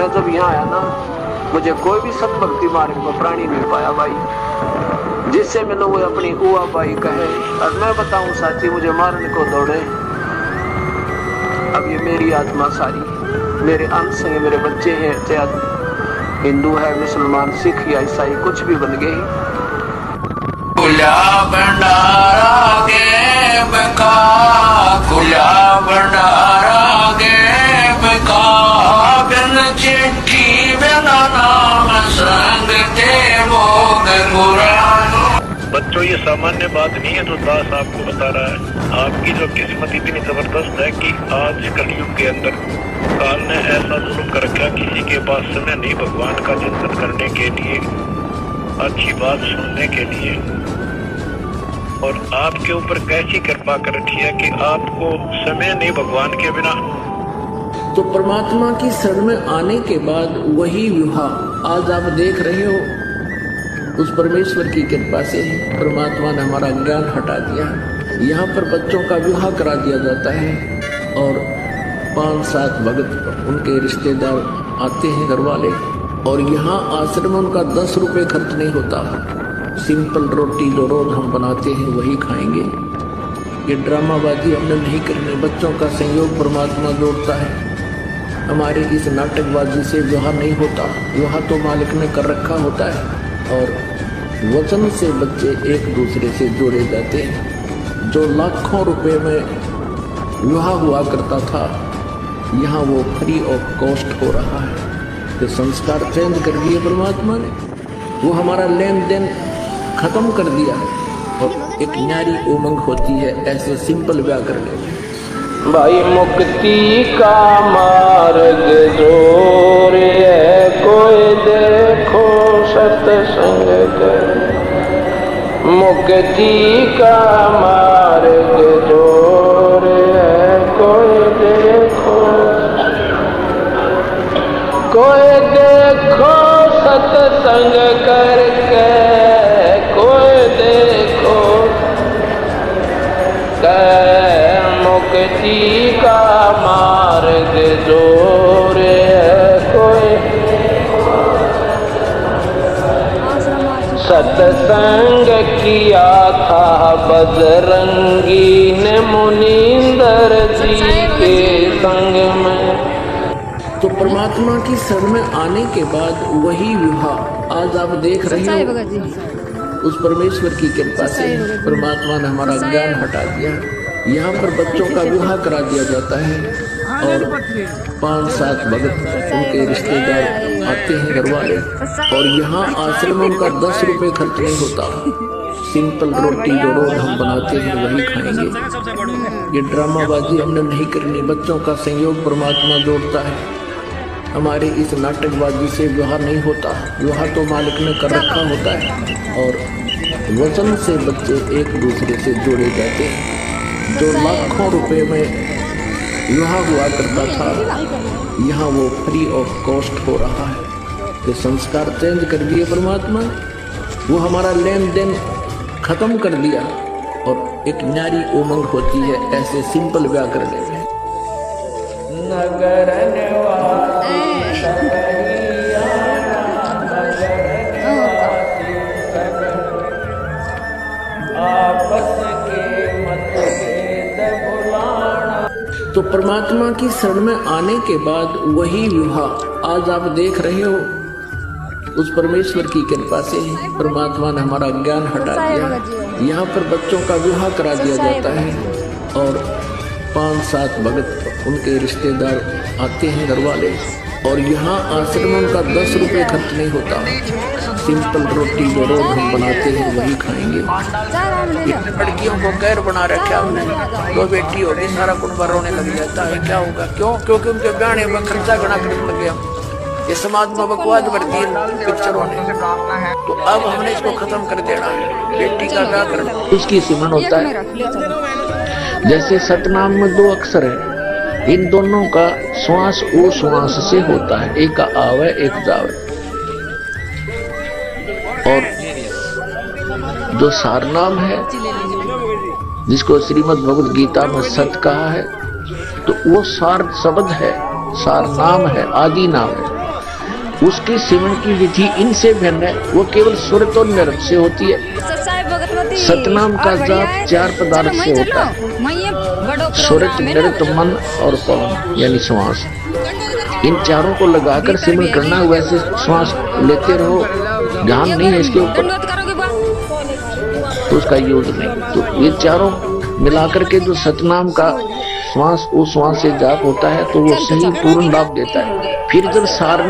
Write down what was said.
मैं जब यहाँ आया ना, मुझे कोई भी सतभक्ति मार्ग को प्राणी नहीं पाया भाई। जिससे मिलो वो अपनी उआ बाई कहे और मैं बताऊं साथी मुझे मारने को दौड़े। अब ये मेरी आत्मा सारी, मेरे अंश हैं, मेरे बच्चे हैं, चाहे हिंदू है, मुसलमान, सिख या ईसाई, कुछ भी बन गए। खुला भंडारा के बका, खुला भंडारा के बका, बिन चिट्ठी बिना नाम संग ते भोग कुरान। बच्चों ये सामान्य बात नहीं है जो दास आपको बता रहा है। आपकी जो किस्मत इतनी जबरदस्त है कि आज कलयुग के अंदर काल ने ऐसा जुल्म कर रखा, किसी के पास समय नहीं भगवान का चिंतन करने के लिए, अच्छी बात सुनने के लिए। और आपके ऊपर कैसी कृपा कर रखी है कि आपको समय नहीं भगवान के बिना। तो परमात्मा की शरण में आने के बाद वही विवाह आज आप देख रहे हो, उस परमेश्वर की कृपा से परमात्मा ने हमारा ज्ञान हटा दिया। यहाँ पर बच्चों का विवाह करा दिया जाता है और 5-7 भगत उनके रिश्तेदार आते हैं, घर वाले, और यहाँ आश्रम में उनका 10 रुपये खर्च नहीं होता। सिंपल रोटी जो रोज हम बनाते हैं वही खाएंगे। ये ड्रामाबाजी हमने नहीं करनी, बच्चों का संयोग परमात्मा जोड़ता है। हमारे इस नाटकबाजी से विवाह नहीं होता, विवाह तो मालिक ने कर रखा होता है और वचन से बच्चे एक दूसरे से जोड़े जाते हैं। जो लाखों रुपए में विवाह हुआ करता था, यहाँ वो फ्री ऑफ कॉस्ट हो रहा है। तो संस्कार चेंज कर दिए परमात्मा ने, वो हमारा लेन देन खत्म कर दिया और एक न्यारी उमंग होती है ऐसे सिंपल ब्याह करने में। भाई मुक्ति का मार्ग जोर है, कोई देखो सत्संग कर। मुक्ति का मार्ग जोर है, कोई देखो, कोई देखो सत्संग करके, कोई देखो मुक्ति का मार्ग जोर है, कोई सत्संग किया था बजरंगी ने मुनींदर जी के संग में। तो परमात्मा की शरण में आने के बाद वही विवाह आज आप देख रहे हो, उस परमेश्वर की कृपा से परमात्मा ने हमारा ज्ञान हटा दिया। यहाँ पर बच्चों का विवाह करा दिया जाता है और 5-7 भगत उनके रिश्तेदार आते हैं, घर वाले, और यहाँ आश्रम में उनका 10 रुपये खर्च नहीं होता। सिंपल रोटी जो रोज हम बनाते हैं वही खाएंगे। ये ड्रामाबाजी हमने नहीं करनी, बच्चों का संयोग परमात्मा जोड़ता है। हमारे इस नाटकबाजी से विवाह नहीं होता, विवाह तो मालिक ने कर रखा होता है और वचन से बच्चे एक दूसरे से जोड़े जाते हैं। जो लाखों रुपए में विवाह हुआ करता था, यहाँ वो फ्री ऑफ कॉस्ट हो रहा है। तो संस्कार चेंज कर दिए परमात्मा, वो हमारा लेन देन खत्म कर दिया और एक न्यारी उमंग होती है ऐसे सिंपल ब्याह करने में। नगर तो परमात्मा की शरण में आने के बाद वही विवाह आज आप देख रहे हो, उस परमेश्वर की कृपा से परमात्मा ने हमारा ज्ञान हटा दिया। यहाँ पर बच्चों का विवाह करा दिया जाता है और 5-7 भगत उनके रिश्तेदार आते हैं, घर वाले, और यहाँ आश्रम में उनका 10 रुपये खर्च नहीं होता। सिंपल रोटी जो रोज हम बनाते हैं वही खाएंगे। लड़कियों को गैर बना रखा हमने, दो बेटी होगी सारा कुनबा रोने लग जाता है। क्या होगा? क्यों? क्योंकि उनके ब्याह में खर्चा गणा करने लग गया। ये समाज में बकवाद भरती है पिक्चरों ने, तो अब हमने इसको खत्म कर देना है। बेटी का ब्याह करना उसकी सिमरन होता है। जैसे सतनाम में 2 अक्षर है, इन दोनों का श्वास ओ श्वास से होता है, एक का आवे एक जावे। और जो सारनाम है जिसको श्रीमद् भगवद गीता में सत कहा है, तो वो सार शब्द है, सार नाम है, आदि नाम है। उसकी सिमरन की विधि इनसे भिन्न है, वो केवल सुरत और नृत्य से होती है। सतनाम का जाप 4 पदार्थ से होता है, सुरत, नृत्य, मन और पवन यानी श्वास। इन चारों को लगाकर सिमरन करना, वैसे श्वास लेते रहो, ध्यान नहीं है इसके ऊपर तो उसका यूज नहीं। तो ये चारों मिलाकर के जो सतनाम का श्वास, उस श्वास से जाप होता है तो वो सही पूर्ण लाभ देता है। फिर जब सार